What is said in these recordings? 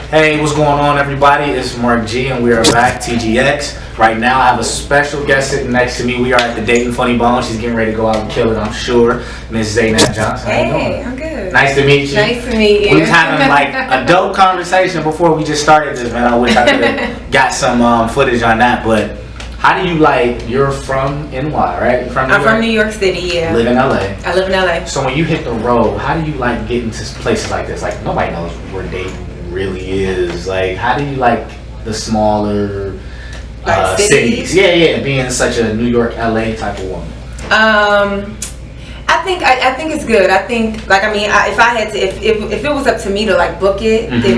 Hey, what's going on, everybody? It's Marc G, and we are back, TGX. Right now, I have a special guest sitting next to me. We are at the Dayton Funny Bone. She's getting ready to go out and kill it, I'm sure. Miss Zainab Johnson. Hey, I'm good. Nice to meet you. Nice to meet you. We was having like a dope conversation before we just started this, man. I wish I could have got some footage on that, but how do you you're from NY, right? You're from New I'm York? from New York City, yeah. Live in LA. I live in LA. So when you hit the road, how do you get into places like this? Like, nobody knows where Dayton really is. Like, how do you the smaller cities? Yeah, being such a New York, LA type of woman. I think it's good. I think if I had to, if it was up to me to book it, then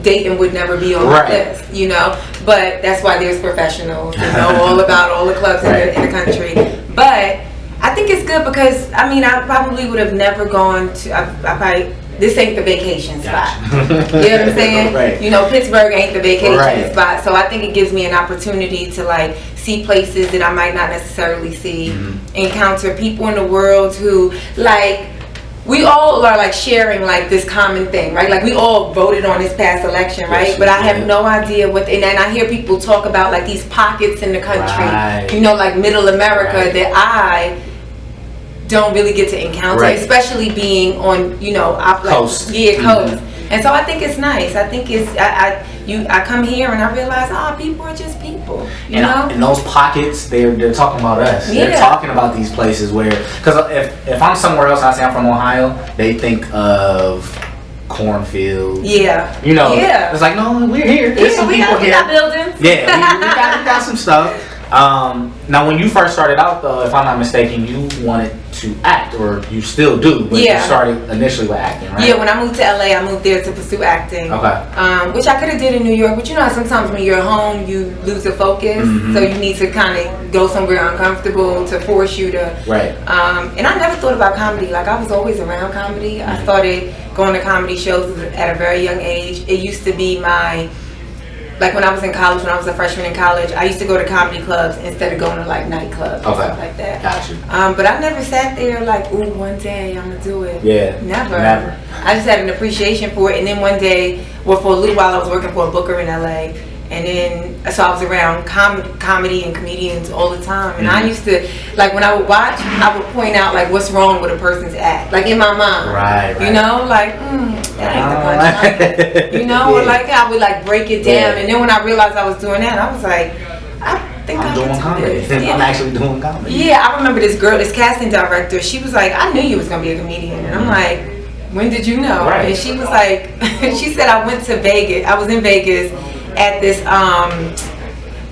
Dayton would never be on my list, you know. But that's why there's professionals, all about all the clubs in the country. But I think it's good because I probably would have never gone to. This ain't the vacation spot. You know what I'm saying? Right. Pittsburgh ain't the vacation spot. So I think it gives me an opportunity to see places that I might not necessarily see, encounter people in the world who we all are sharing this common thing, right? We all voted on this past election, right? Yes, but I have no idea what, and I hear people talk about these pockets in the country, middle America that I don't really get to encounter, especially being on coast. Coast. And so I think it's nice. I think it's I come here and I realize people are just people, you know. In those pockets, they're talking about us. Yeah. They're talking about these places where, because if I'm somewhere else, I say I'm from Ohio, they think of cornfields. Yeah. It's like, no, we're here. There's some people we got buildings. Yeah, we got some stuff. Now, when you first started out, though, if I'm not mistaken, you wanted to act, or you still do, but you started initially with acting, right? Yeah, when I moved to LA, I moved there to pursue acting. Okay. Which I could have did in New York, but sometimes when you're at home, you lose the focus, so you need to kind of go somewhere uncomfortable to force you to. Right. And I never thought about comedy. I was always around comedy. I started going to comedy shows at a very young age. It used to be my. When I was in college, when I was a freshman in college, I used to go to comedy clubs instead of going to nightclubs and stuff like that. Gotcha. But I never sat there ooh, one day I'm gonna do it. Yeah. Never. I just had an appreciation for it, and then one day, for a little while, I was working for a booker in LA, and then so I was around comedy and comedians all the time, and I used to when I would watch, I would point out what's wrong with a person's act, in my mind. Right. That ain't the punchline. Or I would break it down, and then when I realized I was doing that, I was like, I think I'm doing comedy. I'm actually doing comedy. Yeah, I remember this girl, this casting director. She was like, I knew you was gonna be a comedian, and I'm like, when did you know? Right. And she was like, she said I went to Vegas. I was in Vegas at this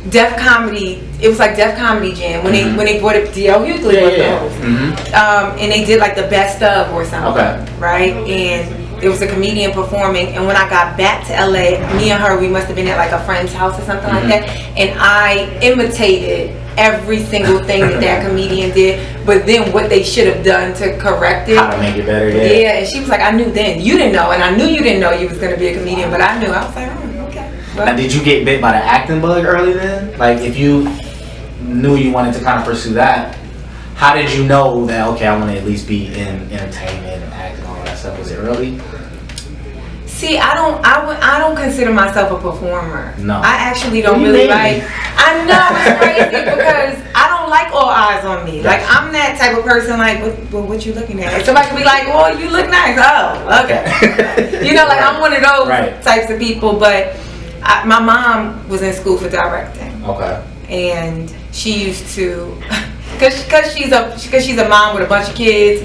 Def Comedy. It was Def Comedy Jam when they brought it. D.L. Hughley was the host, and they did the best of or something, right? And there was a comedian performing, and when I got back to LA, me and her, we must have been at a friend's house or something like that, and I imitated every single thing that comedian did, but then what they should have done to correct it. How to make it better, yeah. And she was like, I knew then. You didn't know, and I knew you didn't know you was going to be a comedian, but I knew. I was like, okay. But now, did you get bit by the acting bug early then? If you knew you wanted to kind of pursue that, how did you know that, okay, I want to at least be in entertainment and acting and all that stuff? Was it early? See, I don't consider myself a performer. No. I actually don't really I know it's crazy because I don't like all eyes on me. I'm that type of person. What you looking at? Somebody can be like, "Oh, you look nice." Oh, okay. I'm one of those types of people. But my mom was in school for directing. Okay. And she used to. Because she's a mom with a bunch of kids,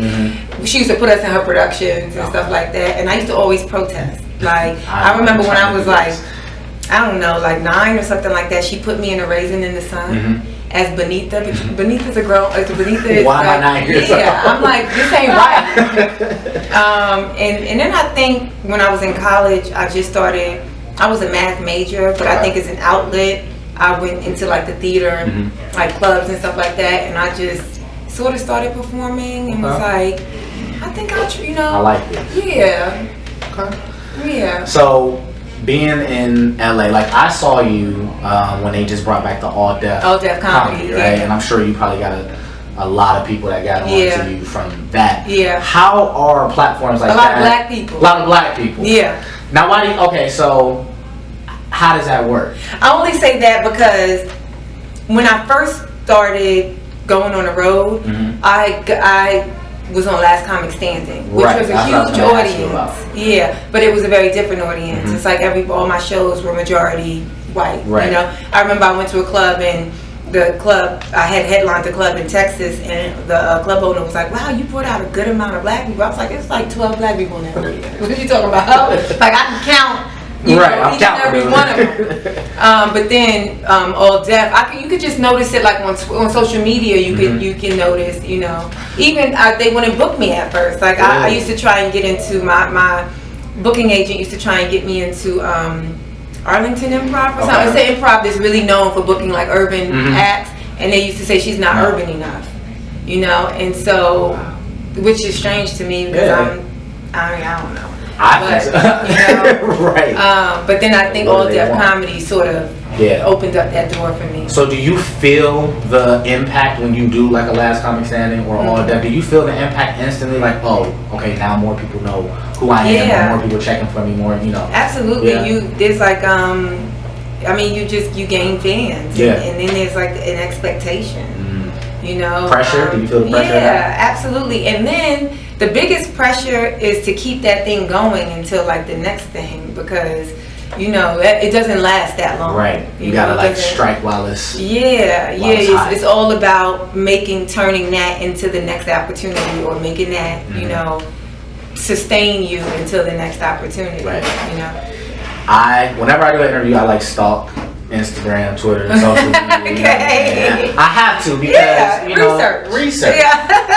she used to put us in her productions and stuff like that, and I used to always protest. I remember when I was I don't know, 9 or something like that, she put me in A Raisin in the Sun as Benita, but Benita's a girl. Benita is why am I not here? Yeah, I'm like, this ain't right. And then I think when I was in college, I was a math major, but I think it's an outlet. I went into the theater, clubs and stuff like that, and I just sort of started performing and was I think I like this. Yeah. Okay. Yeah. So, being in LA, I saw you when they just brought back the all deaf comedy, right? And I'm sure you probably got a lot of people that got on to you from that. Yeah. How are platforms like that? A lot of black people. A lot of black people. Yeah. Now, why do you, okay, so how does that work? I only say that because when I first started going on the road, I was on Last Comic Standing, which was a huge audience. Yeah, but it was a very different audience. It's like all my shows were majority white. You know, I remember I went to a club and the club, I had headlined the club in Texas, and the club owner was like, "Wow, you brought out a good amount of black people." I was like, "It's like 12 black people now." What are you talking about? Like I can count. You know, each and every one of them. But then all deaf, you could just notice it like on social media. You can notice, you know. Even they wouldn't book me at first. Like I used to try and get into my booking agent used to try and get me into Arlington Improv or something. It's an improv that's really known for booking like urban acts, and they used to say she's not urban enough, you know. And so, which is strange to me because I don't know. But, you know, but then I think all deaf comedy sort of opened up that door for me. So do you feel the impact when you do like a Last Comic Standing or all deaf? Do you feel the impact instantly? Like, oh, okay, now more people know who I am. More people checking for me. More, you know. Absolutely. There's like I mean, you gain fans. And then there's like an expectation. You know. Pressure. Do you feel the pressure? Yeah, absolutely. And then the biggest pressure is to keep that thing going until like the next thing, because you know it doesn't last that long. Right. You gotta like strike while it's it's all about turning that into the next opportunity, or making that you know sustain you until the next opportunity. Right. You know. Whenever I do an interview, I like stalk Instagram, Twitter, and social media. I have to because you know research.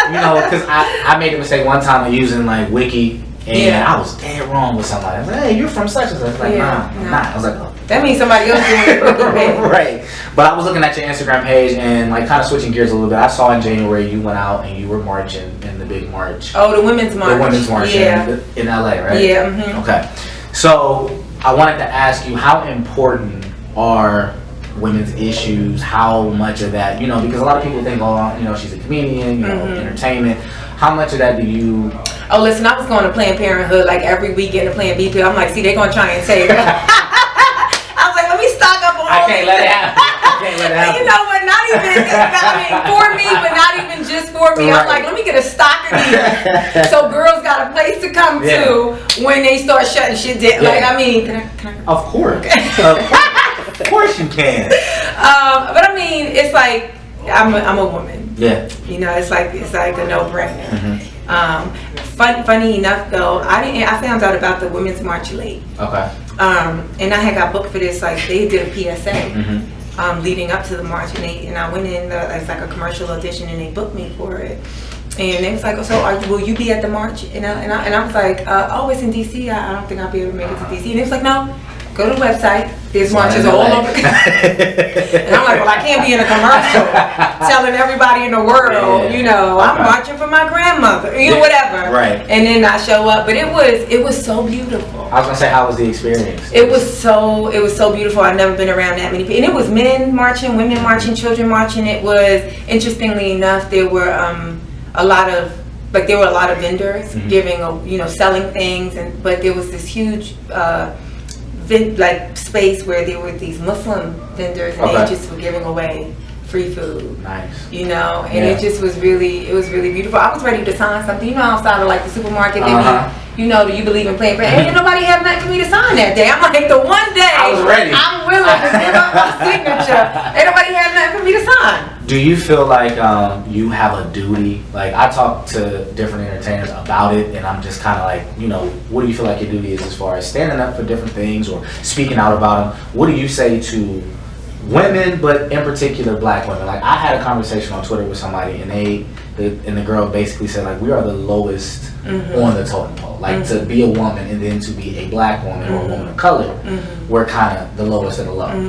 You know, because I made a mistake one time of using like Wiki, and I was dead wrong with somebody. I was like, "Hey, you're from such and such." Like, nah, I'm not. I was like, "Oh." That means somebody else doing it. Right. But I was looking at your Instagram page and like kind of switching gears a little bit. I saw in January you went out and you were marching in the big march. Oh, the Women's March. The Women's March in LA, right? Yeah. Okay. So I wanted to ask you, how important are women's issues? How much of that, you know, because a lot of people think, oh, you know, she's a comedian, you know, entertainment. How much of that do you... Oh, listen, I was going to Planned Parenthood like every weekend to Planned BP. I'm like, see, they're going to try and take it. I was like, let me stock up on I can't let it happen. You know what, not even, I mean, for me, but not even just for me. I'm like, let me get a stock of these. So girls got a place to come to when they start shutting shit down. Like, I mean, can I Of course. Of course you can. But I mean, it's like, I'm a woman. Yeah. You know, it's like a no-brainer. Funny enough though, I found out about the Women's March late. Okay. And I had got booked for this, like they did a PSA leading up to the march, and I went in, it's like a commercial audition, and they booked me for it. And they was like, oh, so will you be at the march? And I was like, oh, it's in DC. I don't think I'll be able to make it to DC. And they was like, no, go to the website. There's marches all over. And I'm like, well, I can't be in a commercial telling everybody in the world, you know, I'm marching for my grandmother, you know, whatever. Right. And then I show up, but it was so beautiful. I was gonna say, how was the experience? It was so beautiful. I've never been around that many people, and it was men marching, women marching, children marching. It was, interestingly enough, there were a lot of vendors giving, you know, selling things, but there was this huge like space where there were these Muslim vendors, and they just were giving away free food. Nice. You know, and it just was really beautiful. I was ready to sign something. You know, outside of like the supermarket, you know, do you believe in playing? Ain't nobody have nothing for me to sign that day. I'm like, the one day I was ready. I'm willing to give up my signature. Ain't nobody have nothing for me to sign. Do you feel like you have a duty? Like, I talk to different entertainers about it, and I'm just kind of like, you know, what do you feel like your duty is as far as standing up for different things or speaking out about them? What do you say to women, but in particular black women? Like, I had a conversation on Twitter with somebody, and the girl basically said, like, we are the lowest on the totem pole. Like, to be a woman and then to be a black woman or a woman of color, we're kind of the lowest of the low.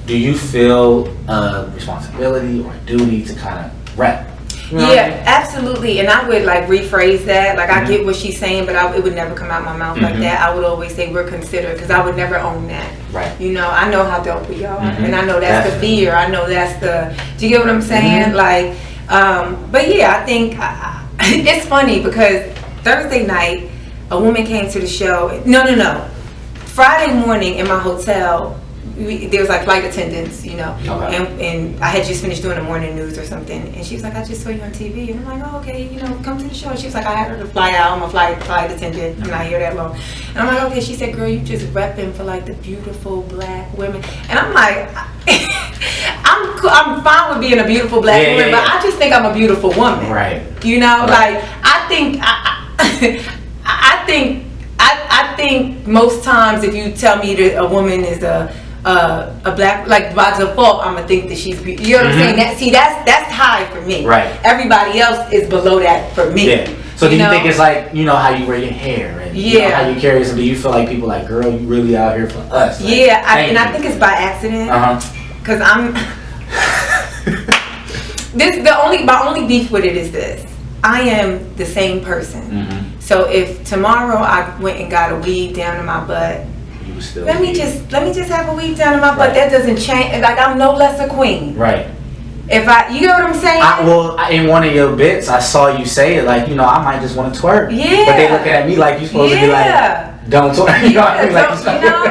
Do you feel a responsibility or a duty to kind of rep? You know what I mean? Absolutely. And I would like rephrase that. Like, I get what she's saying, but it would never come out my mouth like that. I would always say we're considered, because I would never own that. Right. You know, I know how dope we are, and I know that's the fear. I know that's the. Do you get what I'm saying? Like, But yeah, I think it's funny because Thursday night, a woman came to the show. No. Friday morning in my hotel, there was like flight attendants, you know, and I had just finished doing the morning news or something, and she was like, I just saw you on TV, and I'm like, oh, okay, you know, come to the show. And she was like, I had her to fly out. I'm a flight attendant, I'm not here that long. And I'm like, okay. She said, girl, you just repping for like the beautiful black women, and I'm like, I'm fine with being a beautiful black woman, but I just think I'm a beautiful woman, right? You know, like I think most times if you tell me that a woman is a black, like by default, I'm gonna think that she's beautiful. You know what I'm saying? That's high for me. Right. Everybody else is below that for me. Yeah. So do you think it's like, you know, how you wear your hair and you know, how you carry yourself? Do you feel like people like, girl, you really out here for us? Like, I think it's by accident. Cause I'm my only beef with it is this. I am the same person. So if tomorrow I went and got a weave down in my butt, let me just have a weave down in my butt. That doesn't change. Like, I'm no less a queen. Right. If you know what I'm saying? In one of your bits, I saw you say it, like, you know, I might just want to twerk. Yeah. But they looking at me like you supposed to be like, don't twerk. You know what I mean? Like, you know,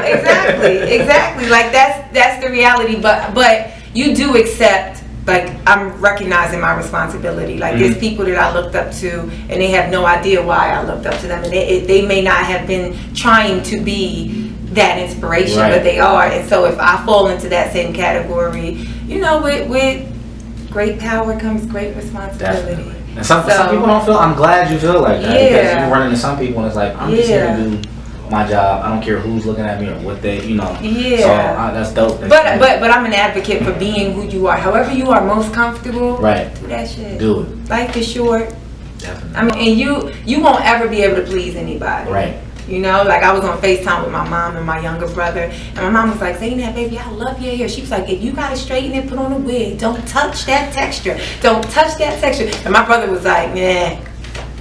exactly. Like that's the reality. But you do accept. Like, I'm recognizing my responsibility. Like, there's people that I looked up to, and they have no idea why I looked up to them, and they may not have been trying to be that inspiration, but they are. And so if I fall into that same category, you know, with great power comes great responsibility. Definitely. And some people don't feel. I'm glad you feel like that because you run into some people, and it's like, I'm just here to do my job. I don't care who's looking at me or what they, you know. Yeah. So that's dope. But I'm an advocate for being who you are. However you are most comfortable. Right. Do that shit. Do it. Life is short. Definitely. I mean, and you won't ever be able to please anybody. Right. You know, like I was on FaceTime with my mom and my younger brother, and my mom was like, Zainab, baby, I love your hair. She was like, if you gotta straighten it, put on a wig. Don't touch that texture. Don't touch that texture. And my brother was like, nah.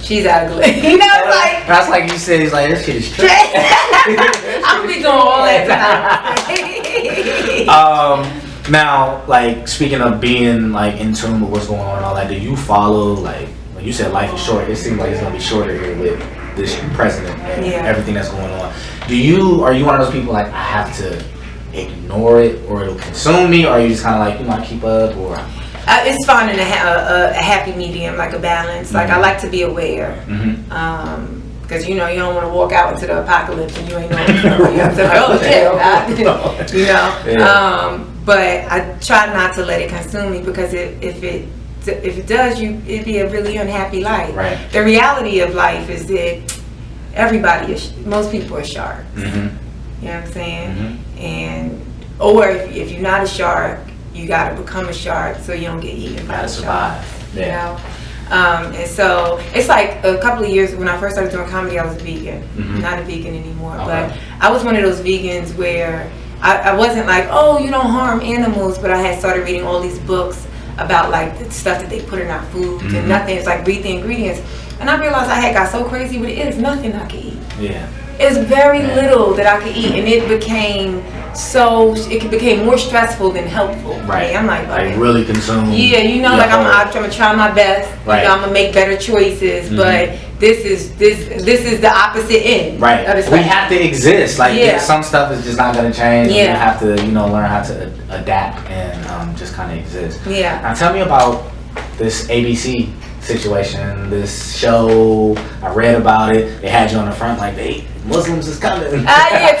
She's ugly. You know, like that's like you said. He's like, this shit is straight. I'm gonna be doing all that time. Now, like speaking of being like in tune with what's going on and all that, do you follow like you said, life is short? It seems like it's gonna be shorter here with this president and everything that's going on. Are you one of those people like I have to ignore it or it'll consume me, or are you just kind of like, you know, I keep up or? It's finding a happy medium, like a balance. Like I like to be aware, because you know you don't want to walk out into the apocalypse and you ain't know what's you know. But I try not to let it consume me because if it does, it'd be a really unhappy life. Right. The reality of life is that most people are sharks. You know what I'm saying? And or if you're not a shark, you got to become a shark so you don't get eaten by the shark. You know? And so it's like a couple of years when I first started doing comedy, I was a vegan. Not a vegan anymore, but I was one of those vegans where I wasn't like, oh, you don't harm animals, but I had started reading all these books about like the stuff that they put in our foods and nothing. It's like read the ingredients, and I realized I had got so crazy with it. It's nothing I could eat. Yeah. It's very little that I could eat, and it became more stressful than helpful. Right. I'm like really consumed. Yeah, you know, like I'm gonna try my best. Right. You know, I'm gonna make better choices, but this is the opposite end. Right. We have to exist. Like some stuff is just not gonna change. Yeah. We have to, you know, learn how to adapt and just kind of exist. Yeah. Now tell me about this ABC situation, this show. I read about it. They had you on the front like Muslims is coming. I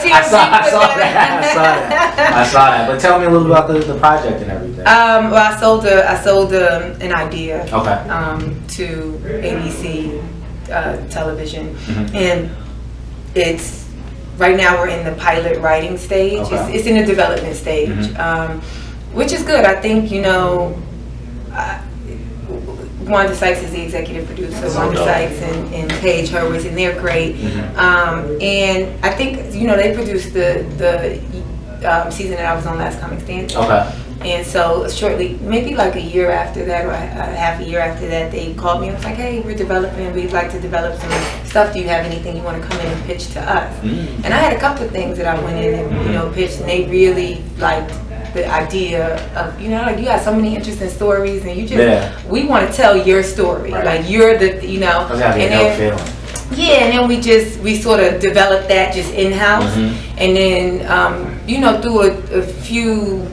saw that. But tell me a little about the project and everything. Well, I sold an idea to ABC television, and it's right now we're in the pilot writing stage. It's in the development stage, which is good. I think, you know, Wanda Sykes is the executive producer. Wanda Sykes and Paige Hurwitz, and they're great. And I think, you know, they produced the season that I was on, Last Comic Standing. And so shortly, maybe like a year after that, or half a year after that, they called me and was like, hey, we're developing, we'd like to develop some stuff. Do you have anything you want to come in and pitch to us? And I had a couple of things that I went in and, you know, pitched, and they really liked the idea of, you know, like you got so many interesting stories, and you just we want to tell your story, like you're the, you know, and then and then we sort of developed that just in house, and then you know, through a few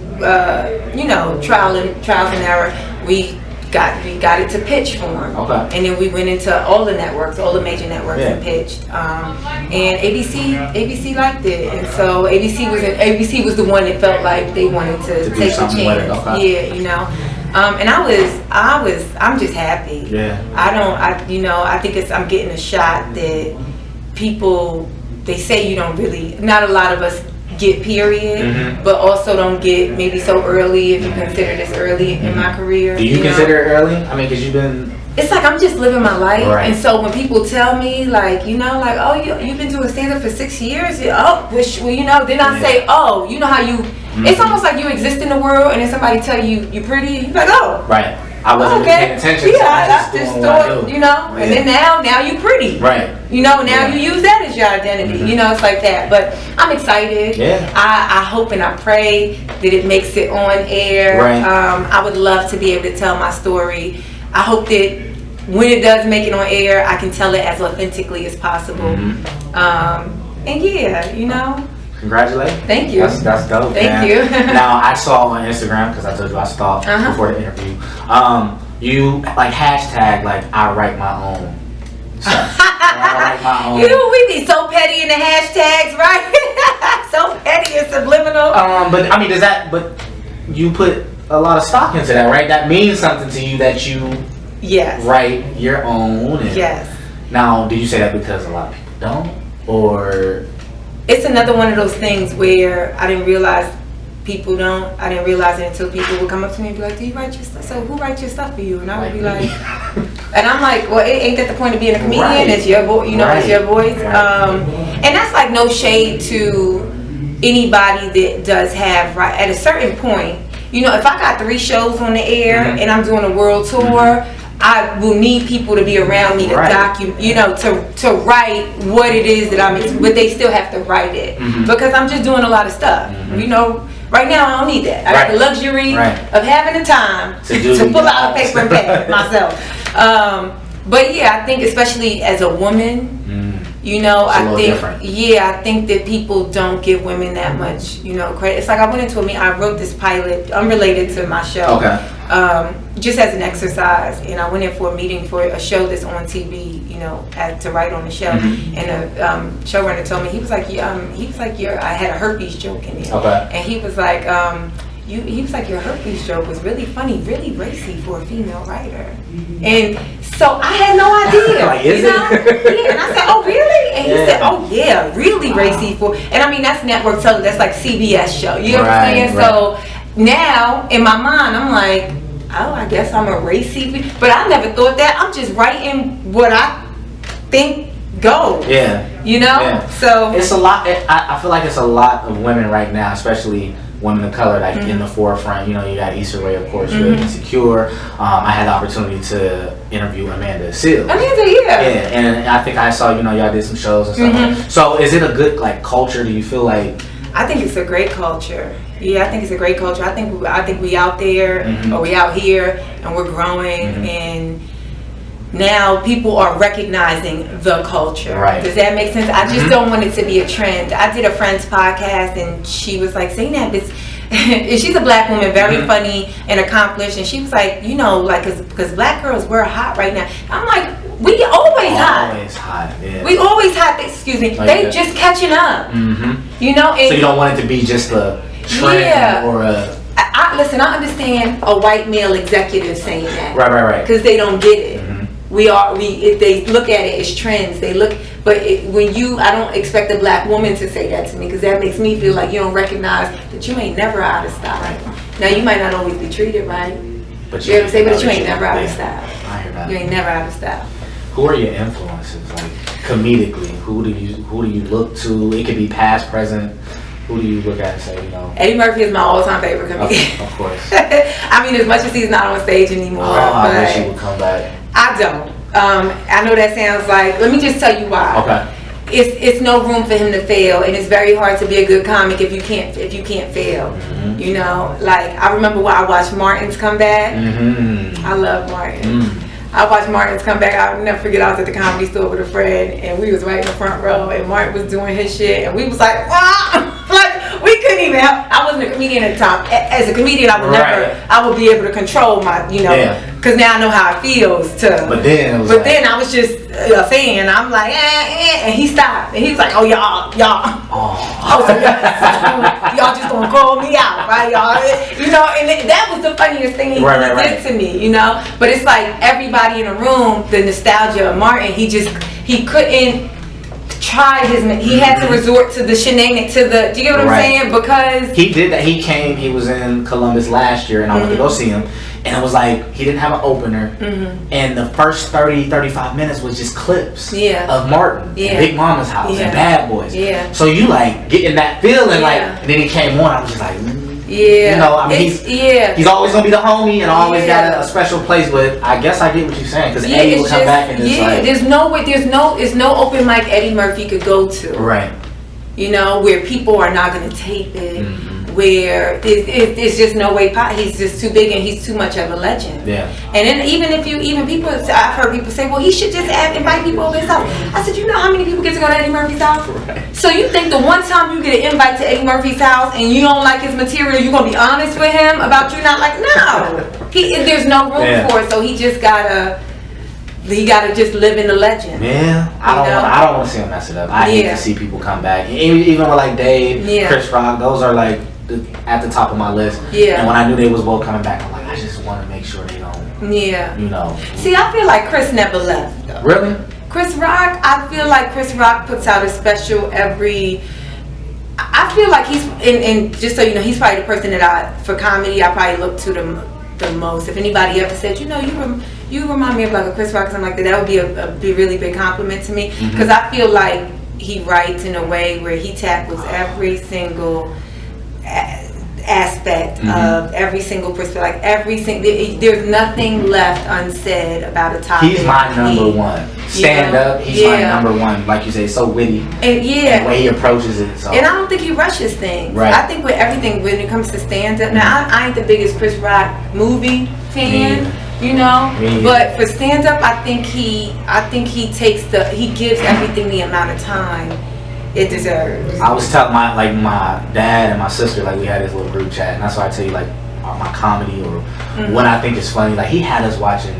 you know, trials and error, we got it to pitch form, and then we went into all the networks, all the major networks, and pitched. And ABC liked it, and so ABC was the one that felt like they wanted to take a chance. You know, and I'm just happy. I think I'm getting a shot that people, they say you don't really, not a lot of us get period, but also don't get maybe so early, if you consider this early in my career. Do you consider it early? I mean, because you've been... It's like I'm just living my life, and so when people tell me, like, you know, like, oh, you've been doing stand-up for 6 years, well, you know, then I say, oh, you know how you... It's almost like you exist in the world, and then somebody tell you you're pretty, and you're like, oh. Right. I wasn't paying attention. I just thought, you know, and then now you pretty. You know, now you use that as your identity. You know, it's like that. But I'm excited. I hope and I pray that it makes it on air. I would love to be able to tell my story. I hope that when it does make it on air, I can tell it as authentically as possible. And yeah, you know. Congratulations. Thank you. That's dope. Thank you. Now, I saw on Instagram, because I told you I stalked before the interview, you like hashtag like I write my own stuff. I write my own. We be so petty in the hashtags, right? So petty and subliminal. But I mean, but you put a lot of stock into that, right? That means something to you that you write your own. And now, do you say that because a lot of people don't, or? It's another one of those things where I didn't realize people don't. I didn't realize it until people would come up to me and be like, do you write your stuff? So who writes your stuff for you? And I would be like, and I'm like, well, ain't that the point of being a comedian? It's your voice, you know, it's your voice. And that's like no shade to anybody that does have, at a certain point, you know, if I got 3 shows on the air and I'm doing a world tour, I will need people to be around me to document, you know, to write what it is that I'm, but they still have to write it because I'm just doing a lot of stuff. You know, right now I don't need that. I got the luxury of having the time to pull out a paper and pen myself. But yeah, I think especially as a woman, you know, I think that people don't give women that much, you know, credit. It's like I went into a meeting, I wrote this pilot unrelated to my show. Just as an exercise, and I went in for a meeting for a show that's on TV, you know, to write on the show, and the showrunner told me, he was like, I had a herpes joke in it, and he was like, your herpes joke was really funny, really racy for a female writer, and so I had no idea, like, you know, and I said, oh really? And he said, oh yeah, really racy for, and I mean that's network television, that's like CBS show, you know what I'm saying? So now in my mind I'm like, oh, I guess I'm a racy, but I never thought that. I'm just writing what I think goes. You know? So it's a lot. I feel like it's a lot of women right now, especially women of color, like in the forefront. You know, you got Issa Rae, of course, with Insecure. I had the opportunity to interview Amanda Seales. And I think I saw, you know, y'all did some shows and stuff. So is it a good like culture? Do you feel like? I think it's a great culture. Yeah, I think it's a great culture. I think we out there, or we out here, and we're growing, and now people are recognizing the culture. Does that make sense? I just don't want it to be a trend. I did a friend's podcast, and she was like, Zainab, she's a black woman, very funny and accomplished, and she was like, you know, like, because black girls, we're hot right now. I'm like, we always hot. We always hot. Excuse me. Like they just catching up. You know. And so you don't want it to be just a trend or a. Listen, I understand a white male executive saying that. Right. Because they don't get it. If they look at it as trends, they look. But I don't expect a black woman to say that to me, because that makes me feel like you don't recognize that you ain't never out of style. Now you might not always be treated right. But you know what I'm saying? But you ain't never out of style. I hear that. You ain't never out of style. Who are your influences, like comedically? Who do you look to? It could be past, present. Who do you look at and say, you know? Eddie Murphy is my all-time favorite comedian. Of course. I mean, as much as he's not on stage anymore. I wish he would come back. I don't. I know that sounds like. Let me just tell you why. it's no room for him to fail, and it's very hard to be a good comic if you can't fail. You know, like I remember when I watched Martin's come back. I love Martin. I watched Martin's come back. I'll never forget. I was at the Comedy Store with a friend, and we was right in the front row, and Martin was doing his shit, and we was like, ah! Like we couldn't even help. I wasn't a comedian at the time. As a comedian, I would never. I would be able to control my, you know, because now I know how it feels to. But then I was just a fan. I'm like, and he stopped, and he was like, oh y'all. Oh, so y'all just gonna call me out, right, y'all? You know, and that was the funniest thing he did to me, you know. But it's like everybody in the room, the nostalgia of Martin. He couldn't try he had to resort to the shenanigans, do you get what I'm saying? Because he did that. He was in Columbus last year, and I went to go see him, and it was like he didn't have an opener, and the first 30-35 minutes was just clips of Martin, and Big Mama's House, and Bad Boys. So you like getting that feeling, like, and then he came on, I was just like, you know, I mean, he's always gonna be the homie, and always got a special place. But I guess I get what you're saying, because Eddie will come back and it's like, there's no open mic Eddie Murphy could go to, right? You know, where people are not gonna tape it, where it's just no way. He's just too big and he's too much of a legend. And then even people, I've heard people say, well, he should just invite people over his house. I said, you know how many people get to go to Eddie Murphy's house? So you think the one time you get an invite to Eddie Murphy's house and you don't like his material, you're gonna be honest with him about you not like? No, there's no room for it. So he gotta just live in the legend. I don't want to see him mess it up. I hate to see people come back. Even with like Dave, Chris Rock, those are like at the top of my list. And when I knew they was both coming back, I'm like, I just want to make sure they don't. You know. See, I feel like Chris never left though. Really? Chris Rock, I feel like Chris Rock puts out a special every. I feel like he's and just so you know, he's probably the person that for comedy I probably look to the most. If anybody ever said, you know, you remind me of like a Chris Rock or something like that, that would be a really big compliment to me, because I feel like he writes in a way where he tackles every single aspect of every single perspective, like there's nothing left unsaid about a topic. He's my number one. Stand up, he's my number one. Like you say, so witty. And the way he approaches it. So. And I don't think he rushes things. I think with everything, when it comes to stand up, now I ain't the biggest Chris Rock movie fan. You know, but for stand up, I think he gives everything the amount of time it deserves. I was telling my dad and my sister, like we had this little group chat, and that's why I tell you like my comedy or when I think it's funny. Like he had us watching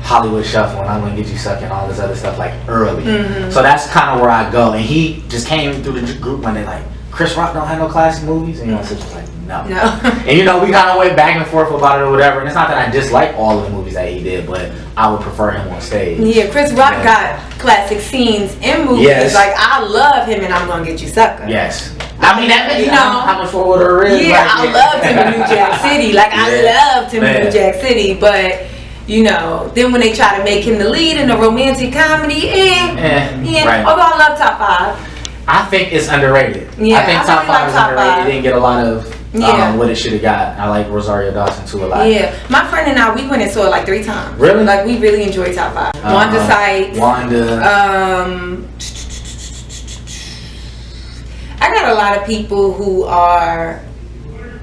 Hollywood Shuffle and I'm Gonna Get You Sucking, all this other stuff like early. So that's kind of where I go. And he just came through the group when they like, Chris Rock don't have no classic movies, and my sister was like, no. And you know, we kind of went back and forth about it or whatever. And it's not that I dislike all of the movies that he did, but I would prefer him on stage. Chris Rock got classic scenes in movies. Like I love him and I'm Gonna Get You Sucking. I mean, that you know how much forward it is. I loved him in New Jack City. Like I loved him in New Jack City, but. You know, then when they try to make him the lead in a romantic comedy, although I love Top 5. I think it's underrated. I think Top 5 is underrated. It didn't get a lot of what it should have got. I like Rosario Dawson too a lot. My friend and I, we went and saw it like 3 times. Really? Like we really enjoyed Top 5. Wanda Sykes. I got a lot of people who are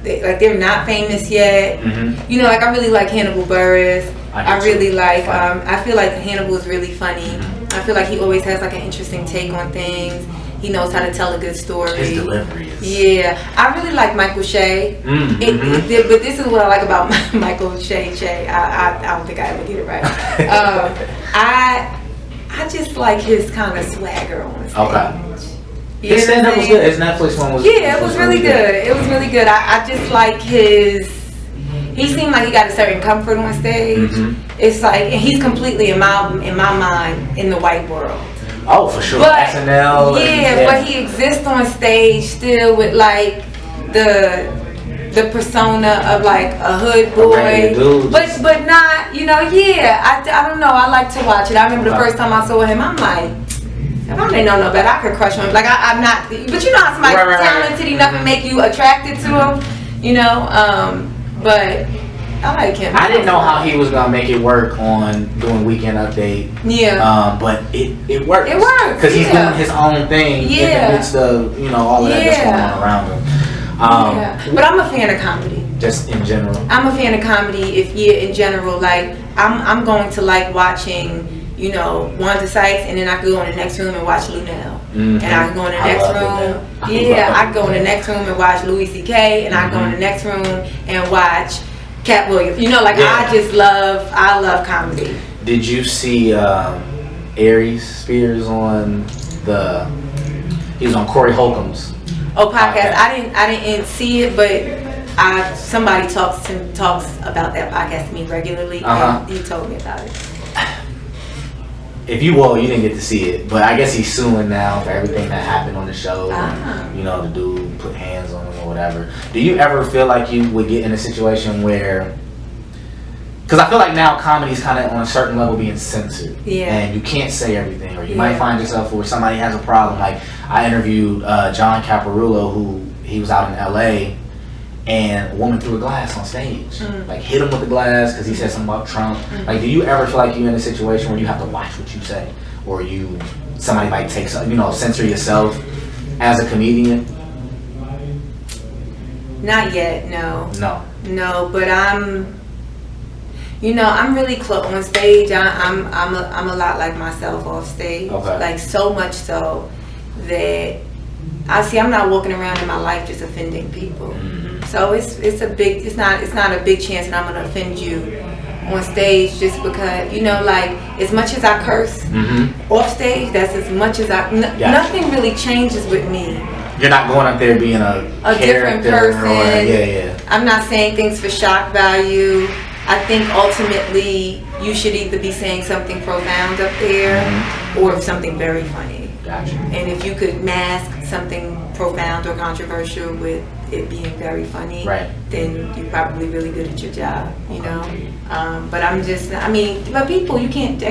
they're not famous yet. You know, like I really like Hannibal Buress. I really like. I feel like Hannibal is really funny. I feel like he always has like an interesting take on things. He knows how to tell a good story. His delivery is. I really like Michael Che. But this is what I like about Michael Che. I don't think I ever get it right. I just like his kind of swagger on stage. His stand-up was good. His Netflix one was. It was really good. It was really good. I just like his. He seemed like he got a certain comfort on stage. It's like, and he's completely in my mind in the white world. Oh, for sure. But, SNL. But he exists on stage still with like the persona of like a hood boy, but not, you know. I don't know. I like to watch it. I remember the first time I saw him, I'm like, if I didn't know no better, I could crush him. Like I'm not, but you know how somebody's talented enough and make you attracted to him, you know. But I like him. I didn't know how he was gonna make it work on doing Weekend Update. Yeah. But it works. It works because he's doing his own thing. Yeah. In the midst of all of that that's going on around him. Yeah. But I'm a fan of comedy. Just in general. I'm a fan of comedy. In general, like I'm going to like watching. Wanda Sykes, and then I could go in the next room and watch Lunel. And I could go in the next room. I could go in the next room and watch Louis C.K. and I could go in the next room and watch Cat Williams. I love comedy. Did you see Aries Spears on he was on Corey Holcomb's podcast? I didn't see it, but somebody talks about that podcast to me regularly, and he told me about it. You didn't get to see it, but I guess he's suing now for everything that happened on the show. The dude put hands on him or whatever. Do you ever feel like you would get in a situation where, because I feel like now comedy's kind of on a certain level being censored, and you can't say everything, or you might find yourself where somebody has a problem. Like I interviewed John Caparulo, who he was out in LA, and a woman threw a glass on stage, like hit him with the glass because he said something about Trump. Like, do you ever feel like you're in a situation where you have to watch what you say, or somebody might take censor yourself as a comedian? Not yet, no. No, but I'm really close on stage. I'm a lot like myself off stage. Okay. Like so much so that I'm not walking around in my life just offending people. So it's not a big chance that I'm gonna offend you on stage just because as much as I curse off stage, that's as much as nothing really changes with me. You're not going up there being a different person. I'm not saying things for shock value. I think ultimately you should either be saying something profound up there or something very funny. Gotcha. And if you could mask something profound or controversial with it being very funny, then you're probably really good at your job, but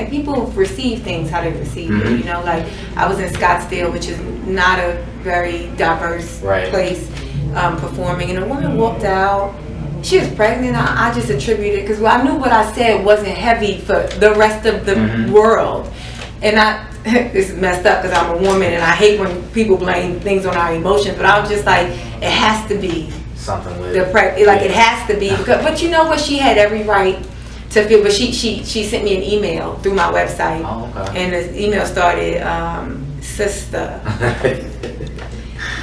people receive things how they receive it, like I was in Scottsdale, which is not a very diverse place, performing, and a woman walked out. She was pregnant. I just attributed because I knew what I said wasn't heavy for the rest of the world, and this is messed up because I'm a woman and I hate when people blame things on our emotions, but I was just like, it has to be something with it has to be because, but you know what, she had every right to feel, but she sent me an email through my website, and the email started sister,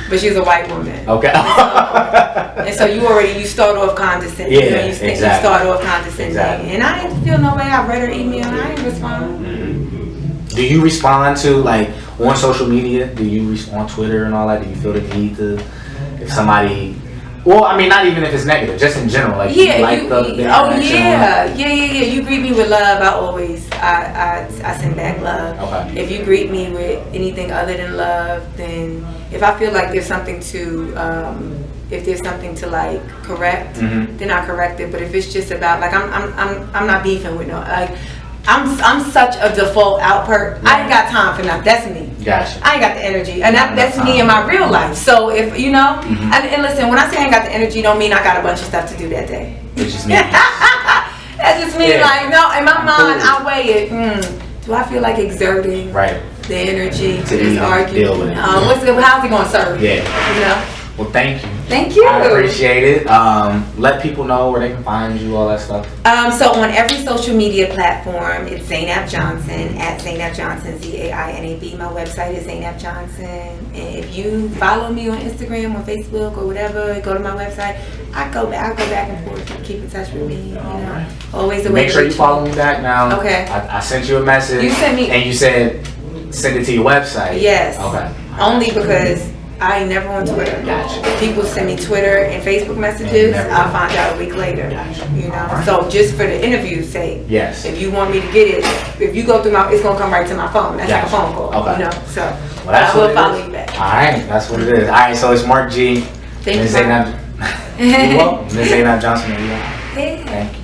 but she was a white woman. Okay. And so you start off condescending. Yeah, you start off condescending, and I didn't feel no way. I read her email and I didn't respond. Do you respond to on social media? Do you on Twitter and all that? Do you feel the need to, if somebody, not even if it's negative, just in general, the interaction? You greet me with love. I send back love. Okay. If you greet me with anything other than love, then if I feel like there's something to correct, then I correct it. But if it's just about I'm not beefing with no I'm such a default out person. I ain't got time for nothing. That's me. Gotcha. I ain't got the energy, and that's me in my real life. So if and listen, when I say I ain't got the energy, don't mean I got a bunch of stuff to do that day. It's just me. That's just me. No, in my mind, I weigh it. Do I feel like exerting the energy to this argument? How's it gonna serve? Yeah. Well, thank you. Thank you. I appreciate it. Let people know where they can find you, all that stuff. So on every social media platform, it's Zainab Johnson, at Zainab Johnson, ZAINAB. My website is Zainab Johnson. And if you follow me on Instagram or Facebook or whatever, go to my website. I go back and forth. Keep in touch with me. Always a way. Make sure you follow me back now. Okay. I sent you a message. You sent me, and you said send it to your website. Yes. Okay. Only because I ain't never on Twitter. Gotcha. People send me Twitter and Facebook messages. I'll find out a week later. Gotcha. So just for the interview's sake. Yes. If you want me to get it, if you go through it's gonna come right to my phone. That's like a phone call. Okay. So I will follow you back. All right. That's what it is. All right. So it's Marc G. Thank you. You're welcome. Ms. Zainab Johnson. Thank you.